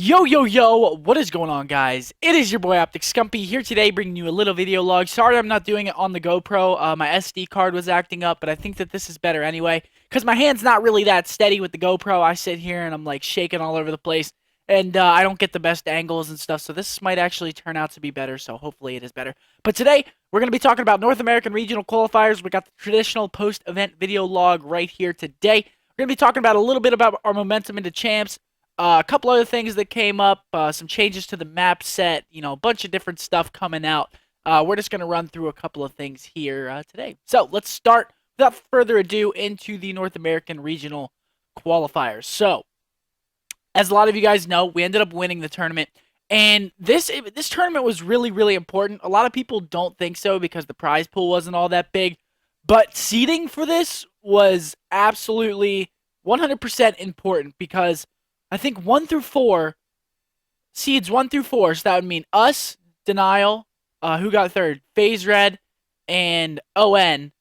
Yo, yo, yo, what is going on, guys? It is your boy Optic Scumpy here today, bringing you a little video log. Sorry I'm not doing it on the GoPro. My SD card was acting up, but I think that this is better anyway, because my hand's not really that steady with the GoPro. I sit here and I'm like shaking all over the place, and I don't get the best angles and stuff, so this might actually turn out to be better, so hopefully it is better. But today, we're going to be talking about North American regional qualifiers. We got the traditional post-event video log right here today. We're going to be talking about a little bit about our momentum into champs, a couple other things that came up, some changes to the map set, a bunch of different stuff coming out. We're just going to run through a couple of things here today. So let's start, without further ado, into the North American Regional Qualifiers. So, as a lot of you guys know, we ended up winning the tournament. And this tournament was really, really important. A lot of people don't think so because the prize pool wasn't all that big. But seeding for this was absolutely 100% important because I think 1 through 4, seeds 1 through 4, so that would mean us, Denial, who got third, Phase Red, and ON.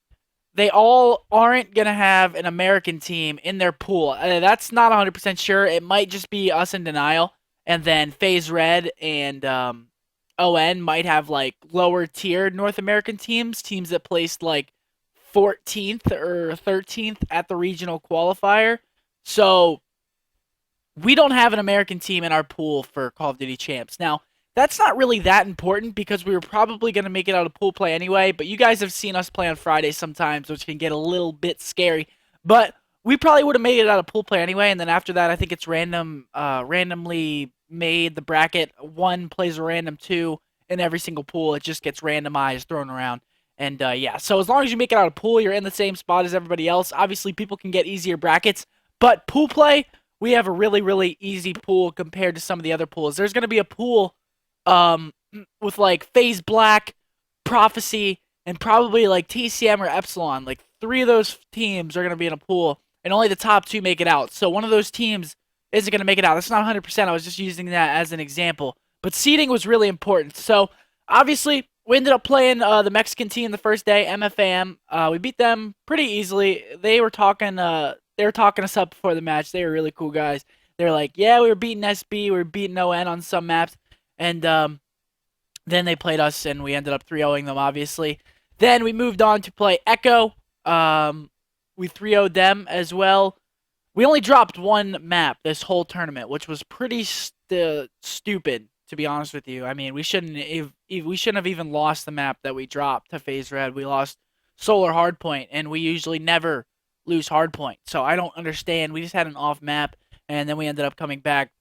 They all aren't going to have an American team in their pool. That's not 100% sure. It might just be us and Denial, and then Phase Red and ON might have like lower tier North American teams that placed like 14th or 13th at the regional qualifier. So we don't have an American team in our pool for Call of Duty Champs. Now, that's not really that important because we were probably going to make it out of pool play anyway, but you guys have seen us play on Fridays sometimes, which can get a little bit scary. But we probably would have made it out of pool play anyway, and then after that, I think it's randomly made the bracket. One plays a random 2 in every single pool. It just gets randomized, thrown around. And yeah, so as long as you make it out of pool, you're in the same spot as everybody else. Obviously, people can get easier brackets, but pool play, we have a really, really easy pool compared to some of the other pools. There's going to be a pool with like FaZe Black, Prophecy, and probably like TCM or Epsilon. Like 3 of those teams are going to be in a pool, and only the top 2 make it out. So one of those teams isn't going to make it out. That's not 100%. I was just using that as an example. But seeding was really important. So obviously, we ended up playing the Mexican team the first day, MFAM. We beat them pretty easily. They were talking us up before the match. They were really cool guys. They were like, yeah, we were beating SB, we were beating ON on some maps, and then they played us, and we ended up 3-0ing them, obviously. Then we moved on to play Echo. We 3-0'd them as well. We only dropped 1 map this whole tournament, which was pretty stupid, to be honest with you. I mean, we shouldn't have even lost the map that we dropped to FaZe Red. We lost Solar Hardpoint, and we usually never lose Hardpoint. So I don't understand. We just had an off map, and then we ended up coming back.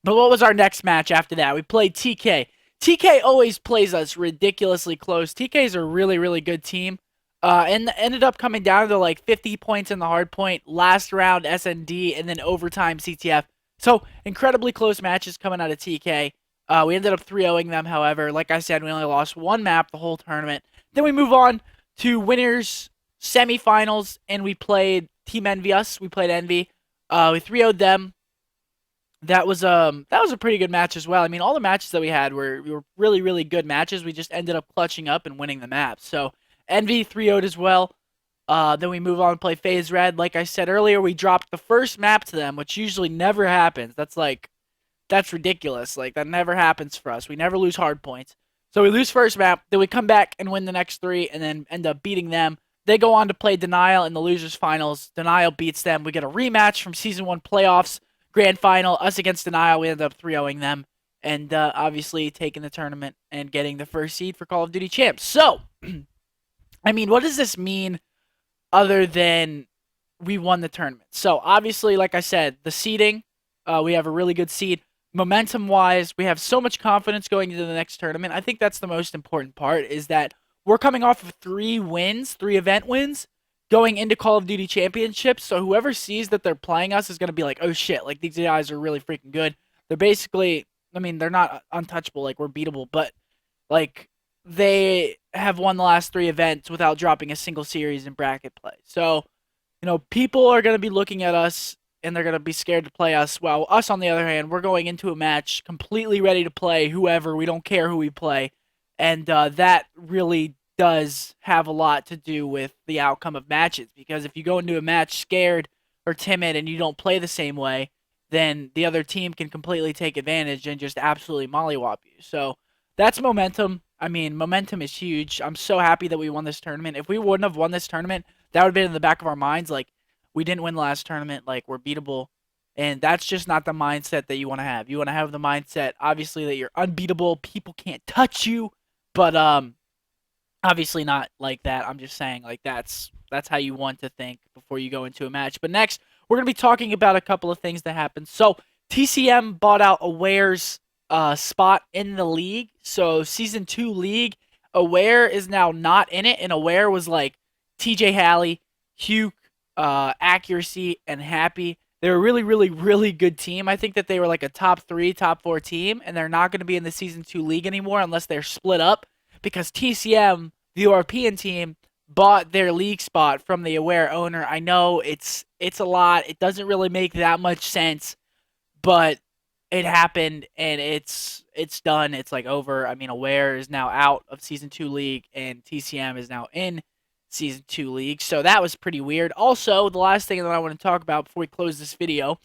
But what was our next match after that? We played TK. TK always plays us ridiculously close. TK's a really, really good team. And ended up coming down to like 50 points in the hardpoint, last round SND, and then overtime CTF. So incredibly close matches coming out of TK. We ended up 3-0ing them, however. Like I said, we only lost 1 map the whole tournament. Then we move on to winners semifinals, and we played Team Envy us. We played Envy. We 3-0'd them. That was a pretty good match as well. I mean, all the matches that we had were really, really good matches. We just ended up clutching up and winning the map. So Envy 3-0'd as well. Then we move on to play FaZe Red. Like I said earlier, we dropped the first map to them, which usually never happens. That's ridiculous. Like, that never happens for us. We never lose hard points. So we lose first map, then we come back and win the next 3, and then end up beating them. They go on to play Denial in the losers finals. Denial beats them. We get a rematch from season 1 playoffs, grand final. Us against Denial. We end up 3-0ing them, and obviously taking the tournament and getting the first seed for Call of Duty Champs. So, I mean, what does this mean other than we won the tournament? So obviously, like I said, the seeding, we have a really good seed. Momentum-wise, we have so much confidence going into the next tournament. I think that's the most important part, is that we're coming off of 3 wins, 3 event wins, going into Call of Duty Championships. So whoever sees that they're playing us is going to be like, oh shit, like these guys are really freaking good. They're basically, I mean, they're not untouchable, like we're beatable, but like they have won the last 3 events without dropping a single series in bracket play. So, people are going to be looking at us and they're going to be scared to play us. While us, on the other hand, we're going into a match completely ready to play whoever. We don't care who we play. And that really does have a lot to do with the outcome of matches. Because if you go into a match scared or timid and you don't play the same way, then the other team can completely take advantage and just absolutely mollywop you. So that's momentum. I mean, momentum is huge. I'm so happy that we won this tournament. If we wouldn't have won this tournament, that would have been in the back of our minds. Like, we didn't win the last tournament. Like, we're beatable. And that's just not the mindset that you want to have. You want to have the mindset, obviously, that you're unbeatable. People can't touch you. But obviously not like that. I'm just saying like that's how you want to think before you go into a match. But next, we're gonna be talking about a couple of things that happened. So TCM bought out Aware's spot in the league. So season 2 league, Aware is now not in it, and Aware was like TJ Halley, Hugh, Accuracy, and Happy. They're a really, really, really good team. I think that they were like a top 3, top 4 team, and they're not going to be in the Season 2 league anymore unless they're split up because TCM, the European team, bought their league spot from the Aware owner. I know it's a lot. It doesn't really make that much sense, but it happened and it's done. It's like over. I mean, Aware is now out of Season 2 league and TCM is now in Season 2 league. So that was pretty weird. Also, the last thing that I want to talk about before we close this video,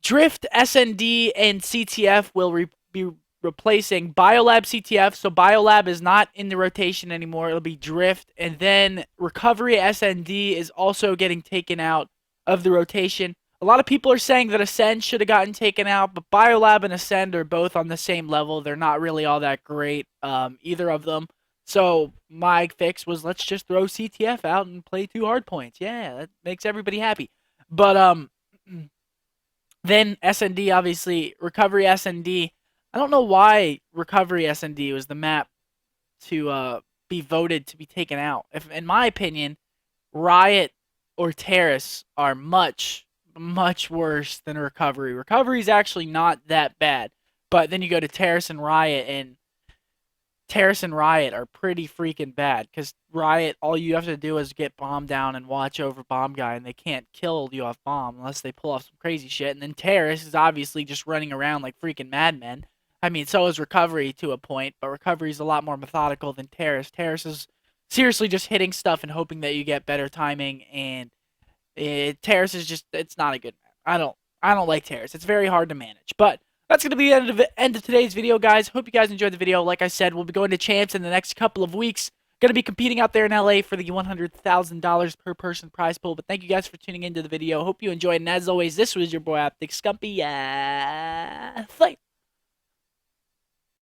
Drift, SND, and CTF will be replacing Biolab CTF. So Biolab is not in the rotation anymore. It'll be Drift. And then Recovery SND is also getting taken out of the rotation. A lot of people are saying that Ascend should have gotten taken out, but Biolab and Ascend are both on the same level. They're not really all that great, either of them. So my fix was let's just throw CTF out and play 2 hard points. Yeah, that makes everybody happy. But then SND, obviously, Recovery SND. I don't know why Recovery SND was the map to be voted to be taken out. If, in my opinion, Riot or Terrace are much, much worse than Recovery. Recovery is actually not that bad. But then you go to Terrace and Riot, and Terrace and Riot are pretty freaking bad because Riot, all you have to do is get bomb down and watch over bomb guy, and they can't kill you off bomb unless they pull off some crazy shit. And then Terrace is obviously just running around like freaking madmen. I mean, so is Recovery to a point, but Recovery is a lot more methodical than Terrace. Terrace is seriously just hitting stuff and hoping that you get better timing, and Terrace is just, it's not a good map. I don't like Terrace. It's very hard to manage, but that's going to be the end of today's video, guys. Hope you guys enjoyed the video. Like I said, we'll be going to Champs in the next couple of weeks. Going to be competing out there in LA for the $100,000 per person prize pool. But thank you guys for tuning into the video. Hope you enjoyed. And as always, this was your boy Optic Scumpy. Fight!